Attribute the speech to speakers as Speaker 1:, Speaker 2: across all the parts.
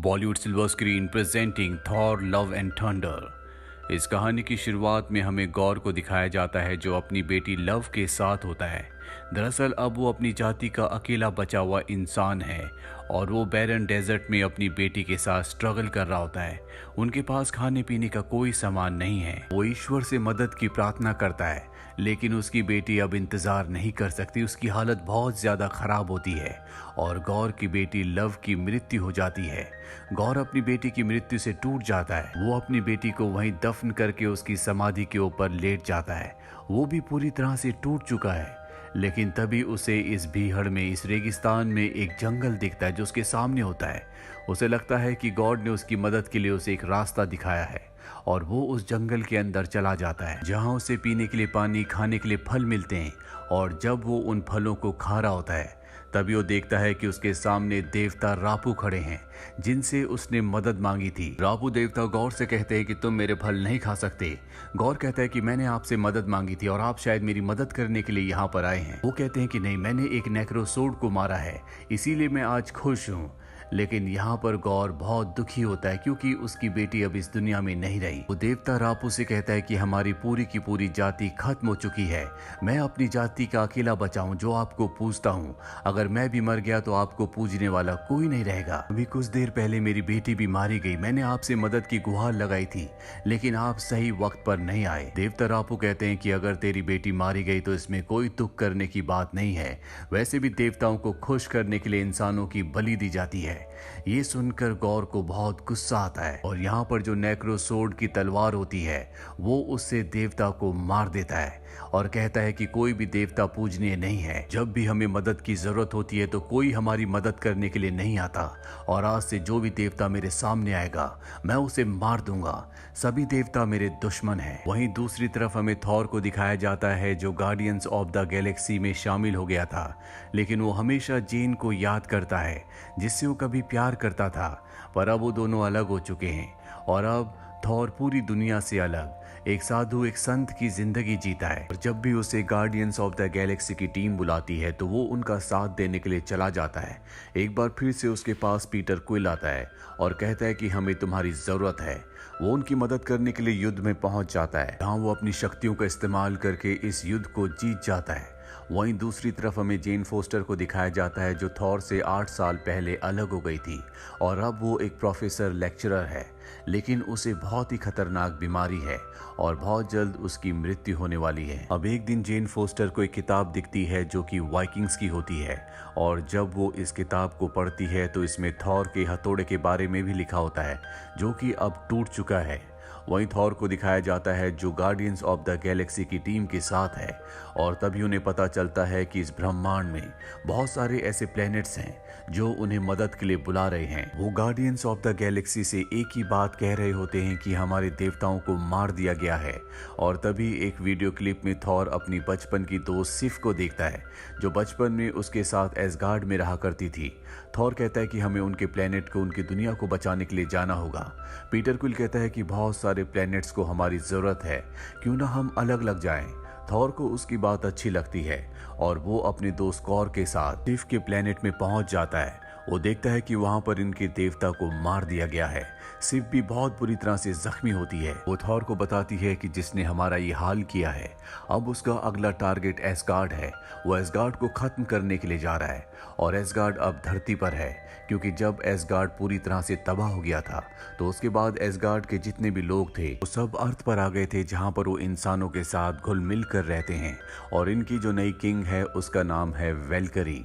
Speaker 1: Bollywood silver screen presenting Thor love and thunder. इस कहानी की शुरुआत में हमें गौर को दिखाया जाता है जो अपनी बेटी लव के साथ होता है। दरअसल अब वो अपनी जाति का अकेला बचा हुआ इंसान है और वो बैरन डेजर्ट में अपनी बेटी के साथ स्ट्रगल कर रहा होता है। उनके पास खाने पीने का कोई सामान नहीं है। वो ईश्वर से मदद की प्रार्थना करता है, लेकिन उसकी बेटी अब इंतजार नहीं कर सकती। उसकी हालत बहुत ज्यादा खराब होती है और गौर की बेटी लव की मृत्यु हो जाती है। गौर अपनी बेटी की मृत्यु से टूट जाता है। वो अपनी बेटी को वहीं दफन करके उसकी समाधि के ऊपर लेट जाता है। वो भी पूरी तरह से टूट चुका है, लेकिन तभी उसे इस भीड़ में, इस रेगिस्तान में एक जंगल दिखता है जो उसके सामने होता है। उसे लगता है कि गॉड ने उसकी मदद के लिए उसे एक रास्ता दिखाया है और वो उस जंगल के अंदर चला जाता है, जहां उसे पीने के लिए पानी, खाने के लिए फल मिलते हैं। और जब वो उन फलों को खा रहा होता है, तभी वो देखता है कि उसके सामने देवता रापू खड़े हैं, जिनसे उसने मदद मांगी थी। रापू देवता गौर से कहते हैं कि तुम मेरे फल नहीं खा सकते। गौर कहता है कि मैंने आपसे मदद मांगी थी और आप शायद मेरी मदद करने के लिए यहाँ पर आए हैं। वो कहते हैं कि नहीं, मैंने एक नेक्रोसोड को मारा है, इसीलिए मैं आज खुश हूँ। लेकिन यहाँ पर गौर बहुत दुखी होता है क्योंकि उसकी बेटी अब इस दुनिया में नहीं रही। वो देवता रापू से कहता है कि हमारी पूरी की पूरी जाति खत्म हो चुकी है। मैं अपनी जाति का अकेला बचा हूँ जो आपको पूजता हूँ। अगर मैं भी मर गया तो आपको पूजने वाला कोई नहीं रहेगा। अभी कुछ देर पहले मेरी बेटी भी मारी गई। मैंने आपसे मदद की गुहार लगाई थी, लेकिन आप सही वक्त पर नहीं आए। देवता रापू कहते हैं कि अगर तेरी बेटी मारी गई तो इसमें कोई दुख करने की बात नहीं है। वैसे भी देवताओं को खुश करने के लिए इंसानों की बलि दी जाती है। ये सुनकर गौर को बहुत गुस्सा आता है और यहाँ पर जो नेक्रोसोड की तलवार होती है वो उससे देवता को मार देता है और कहता है कि कोई भी देवता पूजनीय नहीं है। जब भी हमें मदद की जरूरत होती है तो कोई हमारी मदद करने के लिए नहीं आता, और आज से जो भी देवता मेरे सामने आएगा मैं उसे मार दूंगा। सभी देवता मेरे दुश्मन हैं। वहीं दूसरी तरफ हमें थॉर को दिखाया जाता है जो गार्डियंस ऑफ द गैलेक्सी में शामिल हो गया था, लेकिन वो हमेशा जेन को याद करता है जिससे वो कभी प्यार करता था। पर अब वो दोनों अलग हो चुके हैं और अब थॉर पूरी दुनिया से अलग एक साधु, एक संत की जिंदगी जीता है। और जब भी उसे गार्डियंस ऑफ द गैलेक्सी की टीम बुलाती है तो वो उनका साथ देने के लिए चला जाता है। एक बार फिर से उसके पास पीटर क्विल आता है और कहता है कि हमें तुम्हारी जरूरत है। वो उनकी मदद करने के लिए युद्ध में पहुंच जाता है, जहां वो अपनी शक्तियों का इस्तेमाल करके इस युद्ध को जीत जाता है। वहीं दूसरी तरफ हमें जेन फोस्टर को दिखाया जाता है जो थॉर से 8 साल पहले अलग हो गई थी और अब वो एक प्रोफेसर लेक्चरर है, लेकिन उसे बहुत ही खतरनाक बीमारी है और बहुत जल्द उसकी मृत्यु होने वाली है। अब एक दिन जेन फोस्टर को एक किताब दिखती है जो कि वाइकिंग्स की होती है, और जब वो इस किताब को पढ़ती है तो इसमें थॉर के हथौड़े के बारे में भी लिखा होता है जो कि अब टूट चुका है। वहीं थॉर को दिखाया जाता है जो गार्डियंस ऑफ द गैलेक्सी की टीम के साथ है, और तभी उन्हें पता चलता है कि इस ब्रह्मांड में बहुत सारे ऐसे प्लैनेट्स हैं जो उन्हें मदद के लिए बुला रहे हैं। वो गार्डियंस ऑफ द गैलेक्सी से एक ही बात कह रहे होते हैं कि हमारे देवताओं को मार दिया गया है। और तभी एक वीडियो क्लिप में थॉर अपनी बचपन की दोस्त सिफ को देखता है जो बचपन में उसके साथ एसगार्ड में रहा करती थी। थॉर कहता है कि हमें उनके प्लैनेट को, उनकी दुनिया को बचाने के लिए जाना होगा। पीटर क्विल कहता है कि बहुत सारे प्लैनेट्स को हमारी जरूरत है, क्यों ना हम अलग लग जाएं। थॉर को उसकी बात अच्छी लगती है और वो अपने दोस्त कॉर के साथ सिफ के प्लैनेट में पहुंच जाता है। वो देखता है कि वहां पर इनके देवता को मार दिया गया है। सिफ भी बहुत बुरी तरह से जख्मी होती है। वो थॉर को बताती है कि जिसने हमारा ये हाल किया है अब उसका अगला टारगेट एसगार्ड है। वो एसगार्ड को खत्म करने के लिए जा रहा है और एसगार्ड अब धरती पर है, क्योंकि जब एसगार्ड पूरी तरह से तबाह हो गया था तो उसके बाद एसगार्ड के जितने भी लोग थे वो सब अर्थ पर आ गए थे, जहां पर वो इंसानों के साथ घुल मिल कर रहते हैं। और इनकी जो नई किंग है उसका नाम है वेलकरी।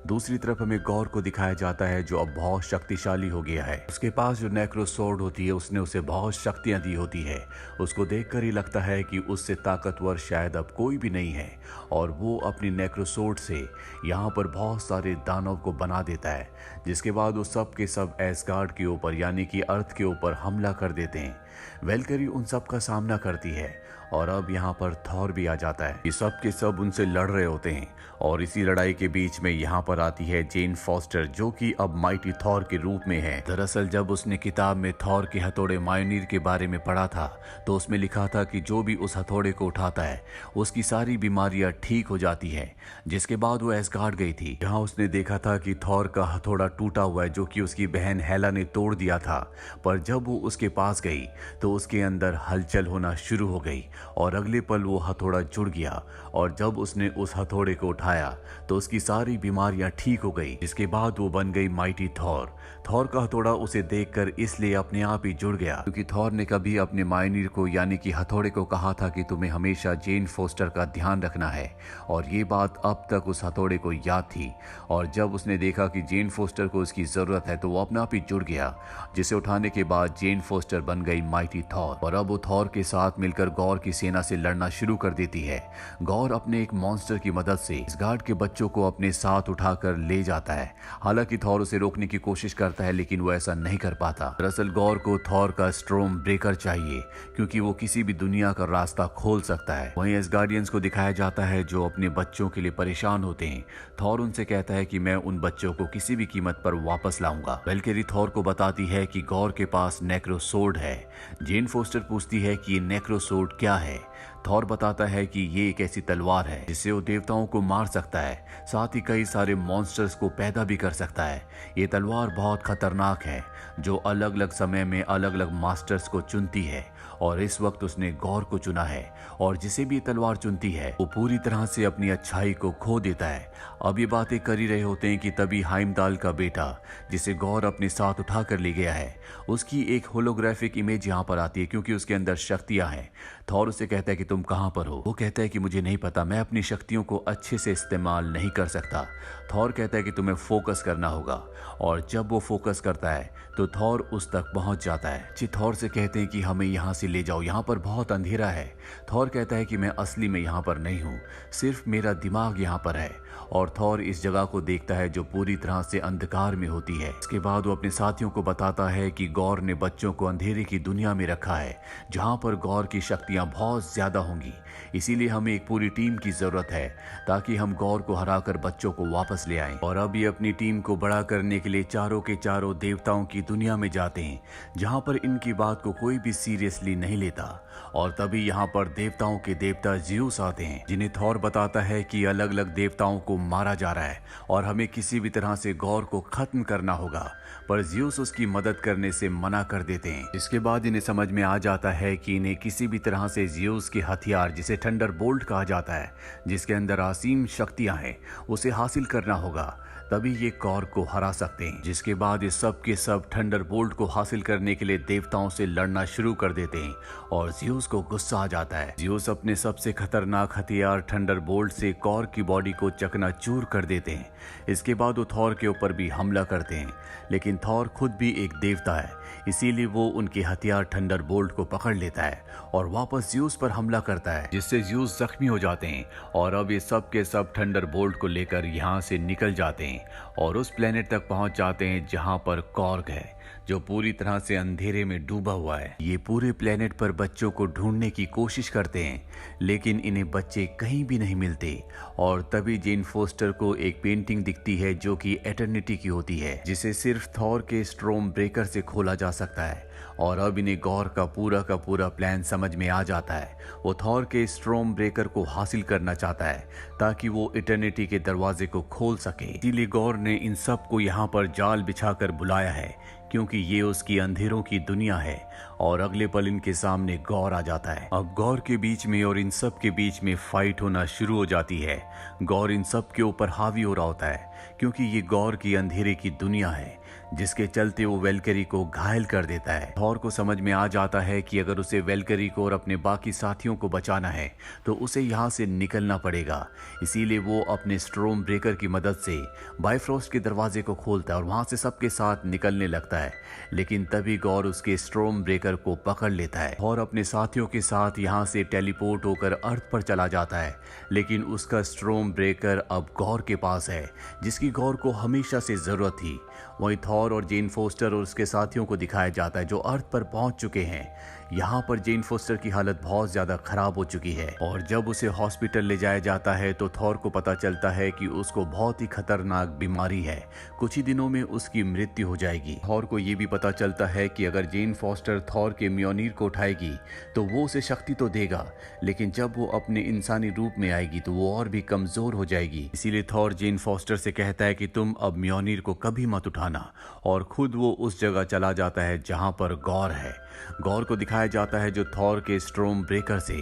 Speaker 1: दूसरी तरफ हमें गौर को दिखाया जाता है जो अब बहुत शक्तिशाली हो गया है। उसके पास जो नेक्रोसोर्ड होती है उसने उसे बहुत शक्तियां दी होती है। उसको देखकर ही लगता है कि उससे ताकतवर शायद अब कोई भी नहीं है, और वो अपनी नेक्रोसोर्ड से यहाँ पर बहुत सारे दानव को बना देता है, जिसके बाद वो सब के सब एसगार्ड के ऊपर यानी कि अर्थ के ऊपर हमला कर देते हैं। वेलकरी उन सब का सामना करती है और अब यहाँ पर थॉर भी आ जाता है। ये सब के सब उनसे लड़ रहे होते हैं और इसी लड़ाई के बीच में यहाँ पर आती है जेन फॉस्टर, जो कि अब माइटी थॉर के रूप में है। दरअसल जब उसने किताब में थॉर के हथौड़े मायोनीर के बारे में पढ़ा था तो उसमें लिखा था कि जो भी उस हथौड़े को उठाता है उसकी सारी बीमारियां ठीक हो जाती है। जिसके बाद वो एसगार्ड गई थी, जहाँ उसने देखा था कि थॉर का हथौड़ा टूटा हुआ है जो कि उसकी बहन हेला ने तोड़ दिया था। पर जब वो उसके पास गई तो उसके अंदर हलचल होना शुरू हो गई और अगले पल वो हथौड़ा जुड़ गया और जब उसने उस हथौड़े को उठाया तो उसकी सारी बीमारियां ठीक हो गई। इसके बाद वो बन गई माइटी थॉर। थॉर का हथौड़ा उसे देखकर इसलिए अपने आप ही जुड़ गया क्योंकि थॉर ने कभी अपने मायोनीर को यानी कि हथौड़े को कहा था कि तुम्हें हमेशा जेन फोस्टर का ध्यान रखना है, और ये बात अब तक उस हथौड़े को याद थी। और जब उसने देखा कि जेन फोस्टर को उसकी जरूरत है तो वो अपने आप ही जुड़ गया, जिसे उठाने के बाद जेन फोस्टर बन गई माइटी थॉर। और अब वो थॉर के साथ मिलकर गौर की सेना से लड़ना शुरू कर देती है। गौर अपने एक मॉन्स्टर की मदद से इस गार्ड के बच्चों को अपने साथ उठाकर ले जाता है। हालांकि थॉर उसे रोकने की कोशिश करता है लेकिन वो ऐसा नहीं कर पाता। दरअसल गौर को थॉर का स्ट्रोम ब्रेकर चाहिए क्योंकि वो किसी भी दुनिया का रास्ता खोल सकता है। वहीं एसगार्डियंस को दिखाया जाता है जो अपने बच्चों के लिए परेशान होते हैं। थॉर उनसे कहता है कि मैं उन बच्चों को किसी भी कीमत पर वापस लाऊंगा। वेलकरी थॉर को बताती है कि गौर के पास नेक्रोसोर्ड है। जेन फोस्टर पूछती है कि ये नेक्रोसोर्ड क्या है। थॉर बताता है कि ये एक ऐसी तलवार है जिससे वो देवताओं को मार सकता है, साथ ही कई सारे मॉन्स्टर्स को पैदा भी कर सकता है। ये तलवार बहुत खतरनाक है जो अलग अलग समय में अलग अलग मास्टर्स को चुनती है, और इस वक्त उसने गौर को चुना है। और जिसे भी तलवार चुनती है वो पूरी तरह से अपनी अच्छाई को खो देता है। अब ये बातें कर ही रहे होते हैं कि तभी हाइमदाल का बेटा, जिसे गौर अपने साथ उठाकर ले गया है, उसकी एक होलोग्राफिक इमेज यहाँ पर आती है क्योंकि उसके अंदर शक्तियां हैं। थॉर उसे कहता है कि तुम कहां पर हो। वो कहता है कि मुझे नहीं पता, मैं अपनी शक्तियों को अच्छे से इस्तेमाल नहीं कर सकता। थॉर कहता है कि तुम्हें फोकस करना होगा, और जब वो फोकस करता है तो थॉर उस तक पहुंच जाता है। थॉर से कहते हैं कि हमें यहाँ से ले जाओ, यहाँ पर बहुत अंधेरा है। थॉर कहता है कि मैं असली में यहाँ पर नहीं हूँ, सिर्फ मेरा दिमाग यहाँ पर है। और थॉर इस जगह को देखता है जो पूरी तरह से अंधकार में होती है। इसके बाद वो अपने साथियों को बताता है कि गौर ने बच्चों को अंधेरे की दुनिया में रखा है जहाँ पर गौर की शक्तियाँ बहुत ज्यादा होंगी। इसीलिए हमें एक पूरी टीम की जरूरत है ताकि हम गौर को हराकर बच्चों को वापस ले आएं। और अब ये अपनी टीम को बड़ा करने के लिए चारों के चारों देवताओं की दुनिया में जाते हैं जहाँ पर इनकी बात को कोई भी सीरियसली नहीं लेता। और तभी यहाँ पर देवताओं के देवता ज़्यूस आते हैं, जिन्हें थॉर बताता है कि अलग अलग देवताओं को मारा जा रहा है और हमें किसी भी तरह से गौर को खत्म करना होगा। पर ज़्यूस उसकी मदद करने से मना कर देते हैं। इसके बाद इन्हें समझ में आ जाता है कि इन्हें किसी भी तरह से ज़्यूस के हथियार, जिसे थंडरबोल्ट कहा जाता है, जिसके अंदर असीम शक्तियां हैं, उसे हासिल करना होगा, तभी ये गौर को हरा सकते हैं। जिसके बाद ये सब के सब थंडरबोल्ट को हासिल करने के लिए देवताओं से लड़ना शुरू कर देते हैं और ज़्यूस को गुस्सा आ जाता है। ज़्यूस अपने सबसे खतरनाक हथियार थंडरबोल्ट से गौर की बॉडी को चकनाचूर कर देते हैं। इसके बाद वो थॉर के ऊपर भी हमला करते हैं, लेकिन थॉर खुद भी एक देवता है, इसीलिए वो उनके हथियार थंडरबोल्ट को पकड़ लेता है और वापस ज़्यूस पर हमला करता है, जिससे ज़्यूस जख्मी हो जाते हैं। और अब ये सब के सब थंडरबोल्ट को लेकर यहाँ से निकल जाते हैं और उस प्लेनेट तक पहुंच जाते हैं जहां पर कॉर्ग है, जो पूरी तरह से अंधेरे में डूबा हुआ है। ये पूरे प्लेनेट पर बच्चों को ढूंढने की कोशिश करते हैं, लेकिन इन्हें बच्चे कहीं भी नहीं मिलते। और तभी जेन फोस्टर को एक पेंटिंग दिखती है जो कि एटर्निटी की होती है, जिसे सिर्फ थॉर के स्ट्रोम ब्रेकर से खोला जा सकता है। और अब इन्हें गौर का पूरा प्लान समझ में आ जाता है। वो थॉर के स्ट्रोम ब्रेकर को हासिल करना चाहता है ताकि वो इटर्निटी के दरवाजे को खोल सके। इसीलिए गौर ने इन सब को यहाँ पर जाल बिछाकर बुलाया है, क्योंकि ये उसकी अंधेरों की दुनिया है। और अगले पल इनके सामने गौर आ जाता है। अब गौर के बीच में और इन सब के बीच में फाइट होना शुरू हो जाती है। गौर इन सब के ऊपर हावी हो रहा होता है, क्योंकि ये गौर की अंधेरे की दुनिया है, जिसके चलते वो वेलकरी को घायल कर देता है। थॉर को समझ में आ जाता है कि अगर उसे वेलकरी को और अपने बाकी साथियों को बचाना है तो उसे यहाँ से निकलना पड़ेगा। इसीलिए वो अपने स्ट्रोम ब्रेकर की मदद से बाइफ्रोस्ट के दरवाजे को खोलता है और वहां से सबके साथ निकलने लगता है। लेकिन तभी गौर उसके स्ट्रोम ब्रेकर को पकड़ लेता है और अपने साथियों के साथ यहाँ से टेलीपोर्ट होकर अर्थ पर चला जाता है। लेकिन उसका स्ट्रोम ब्रेकर अब गौर के पास है, जिसकी गौर को हमेशा से जरूरत थी। वहीं थॉर और जेन फोस्टर और उसके साथियों को दिखाया जाता है जो अर्थ पर पहुंच चुके हैं। यहाँ पर जेन फोस्टर की हालत बहुत ज्यादा खराब हो चुकी है और जब उसे हॉस्पिटल ले जाया जाता है तो थॉर को पता चलता है कि उसको बहुत ही खतरनाक बीमारी है, कुछ ही दिनों में उसकी मृत्यु हो जाएगी। थॉर को ये भी पता चलता है कि अगर जेन फोस्टर थॉर के म्योनीर को उठाएगी तो वो उसे शक्ति तो देगा, लेकिन जब वो अपने इंसानी रूप में आएगी तो वो और भी कमजोर हो जाएगी। इसीलिए थॉर जेन फोस्टर से कहता है कि तुम अब म्योनीर को कभी मत उठाना, और खुद वो उस जगह चला जाता है जहां पर गौर है। गौर को दिखाया जाता है जो थॉर के स्ट्रोम ब्रेकर से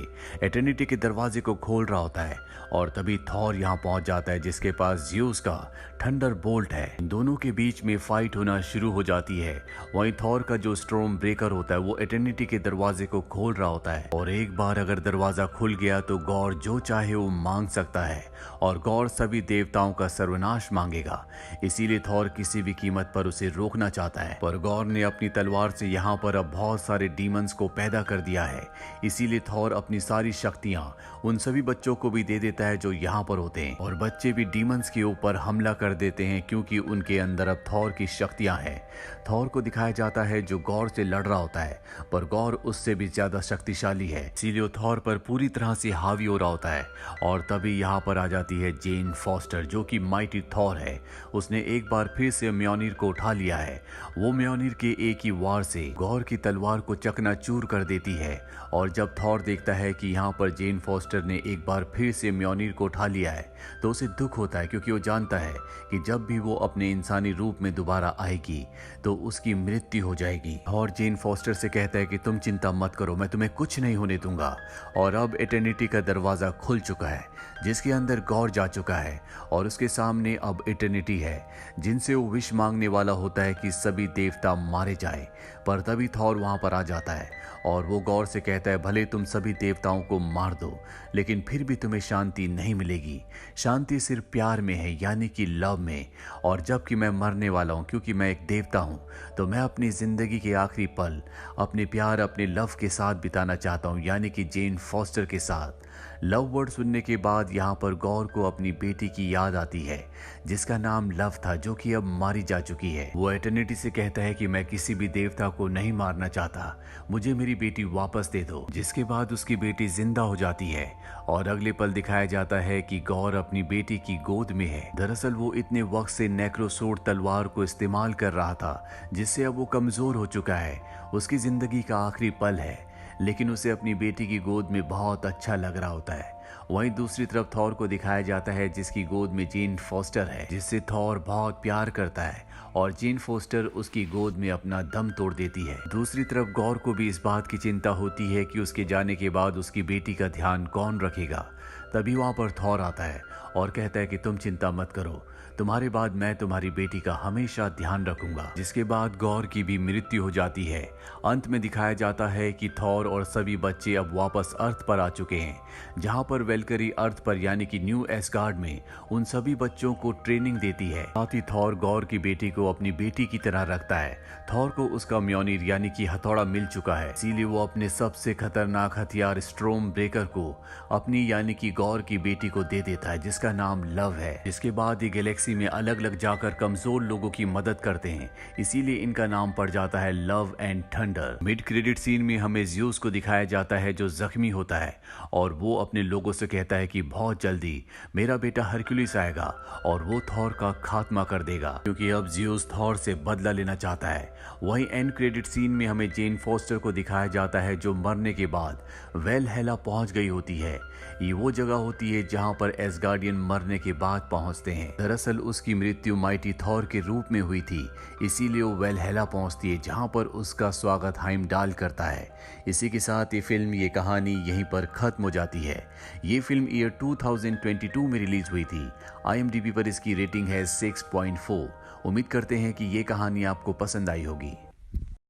Speaker 1: एटर्निटी के दरवाजे को खोल रहा होता है, और तभी थॉर यहाँ पहुंच जाता है जिसके पास ज़्यूस का थंडर बोल्ट है। इन दोनों के बीच में फाइट होना शुरू हो जाती है। वहीं थॉर का जो स्ट्रोम ब्रेकर होता है वो एटर्निटी के दरवाजे को खोल रहा होता है, और एक बार अगर दरवाजा खुल गया तो गौर जो चाहे वो मांग सकता है, और गौर सभी देवताओं का सर्वनाश मांगेगा। इसीलिए थॉर किसी भी कीमत पर उसे रोकना चाहता है, पर गौर ने अपनी तलवार से यहाँ पर अब बहुत सारे डीमंस को पैदा कर दिया है। इसीलिए थॉर अपनी सारी शक्तियां उन सभी बच्चों को भी दे देता है जो यहाँ पर होते हैं, और बच्चे भी डीमंस के ऊपर हमला कर देते हैं क्योंकि उनके अंदर अब थॉर की शक्तियां हैं। थॉर को दिखाया जाता है जो गौर से लड़ रहा होता है, पर गौर उससे भी ज्यादा शक्तिशाली है, इसीलिए थॉर पर पूरी तरह से हावी हो रहा होता है। और तभी यहाँ पर आ जाती है जेन फोस्टर जो कि माइटी थॉर है। उसने एक बार फिर से म्योनीर को उठा लिया है। वो म्योनीर के एक ही वार से गौर की तलवार को चकनाचूर कर देती है, और जब थॉर देखता है कि यहाँ पर जेन फोस्टर ने एक बार फिर से म्योनीर को उठा लिया है तो उसे दुख होता है, क्योंकि वो जानता है कि जब भी वो अपने इंसानी रूप में दोबारा आएगी तो उसकी मृत्यु हो जाएगी। और जेन फोस्टर से कहता है कि तुम चिंता मत करो, मैं तुम्हें कुछ नहीं होने दूंगा। और अब एटर्निटी का दरवाजा खुल चुका है जिसके अंदर गौर जा चुका है, और उसके सामने अब एटर्निटी है जिनसे वो विश मांगने वाला होता है कि सभी देवता मारे जाए। पर तभी थॉर वहां पर आ जाता है और वो गौर से कहता है भले तुम सभी देवताओं को मार दो, लेकिन फिर भी तुम्हें शांति नहीं मिलेगी। शांति सिर्फ प्यार में है, यानी कि लव में। और जबकि मैं मरने वाला हूँ क्योंकि मैं एक देवता हूँ, तो मैं अपनी जिंदगी के आखिरी पल अपने प्यार अपने लव के साथ बिताना चाहता हूँ, यानी कि जेन फोस्टर के साथ। लव वर्ड सुनने के बाद यहाँ पर गौर को अपनी बेटी की याद आती है जिसका नाम लव था, जो कि अब मारी जा चुकी है। वो एटर्निटी से कहता है कि मैं किसी भी देवता को नहीं मारना चाहता, मुझे मेरी बेटी वापस दे दो। जिसके बाद उसकी बेटी जिंदा हो जाती है, और अगले पल दिखाया जाता है कि गौर अपनी बेटी की गोद में है। दरअसल वो इतने वक्त से नेक्रोसोर्ड तलवार को इस्तेमाल कर रहा था जिससे अब वो कमजोर हो चुका है। उसकी जिंदगी का आखिरी पल है, लेकिन उसे अपनी बेटी की गोद में बहुत अच्छा लग रहा होता है। वहीं दूसरी तरफ थॉर को दिखाया जाता है जिसकी गोद में जेन फोस्टर है, जिससे थॉर बहुत प्यार करता है, और जेन फोस्टर उसकी गोद में अपना दम तोड़ देती है। दूसरी तरफ गौर को भी इस बात की चिंता होती है कि उसके जाने के बाद उसकी बेटी का ध्यान कौन रखेगा। तभी वहां पर थॉर आता है और कहता है कि तुम चिंता मत करो, तुम्हारे बाद मैं तुम्हारी बेटी का हमेशा ध्यान रखूंगा। जिसके बाद गौर की भी मृत्यु हो जाती है। अंत में दिखाया जाता है कि थॉर और सभी बच्चे अब वापस अर्थ पर आ चुके हैं, जहां पर वेलकरी अर्थ पर यानी कि न्यू एस्गार्ड में उन सभी बच्चों को ट्रेनिंग देती है। साथ ही थॉर गौर की बेटी को अपनी बेटी की तरह रखता है। थॉर को उसका म्योनीर यानी कि हथौड़ा मिल चुका है, इसीलिए वो अपने सबसे खतरनाक हथियार स्ट्रोम ब्रेकर को अपनी यानी कि गौर की बेटी को दे देता है जिसका नाम लव है। जिसके बाद ये गैलेक्सी में अलग अलग जाकर कमजोर लोगों की मदद करते हैं, इसीलिए इनका नाम पड़ जाता है love and thunder. Mid credit scene में हमें ज़्यूस को दिखाया जाता है जो जख्मी होता है, और वो अपने लोगों से कहता है कि बहुत जल्दी मेरा बेटा हरक्यूलिस आएगा और वो थॉर का खात्मा कर देगा, क्योंकि अब ज़्यूस थॉर से बदला लेना चाहता है। वहीं एंड क्रेडिट सीन में हमें जेन फोस्टर को दिखाया जाता है जो मरने के बाद वेलहेला पहुंच गई होती है। ये वो जगह होती है जहां पर एसगार्डियन मरने के बाद पहुंचते हैं। दरअसल उसकी मृत्यु माइटी थॉर के रूप में हुई थी, इसीलिए वो वेलहेला पहुंचती है जहां पर उसका स्वागत हाइमडाल करता है। इसी के साथ ये फिल्म ये कहानी यहीं पर खत्म हो जाती है। ये फिल्म ईयर 2022 में रिलीज हुई थी। IMDb पर इसकी रेटिंग है 6.4। उम्मीद करते हैं कि ये कहानी आपको पसंद आई होगी।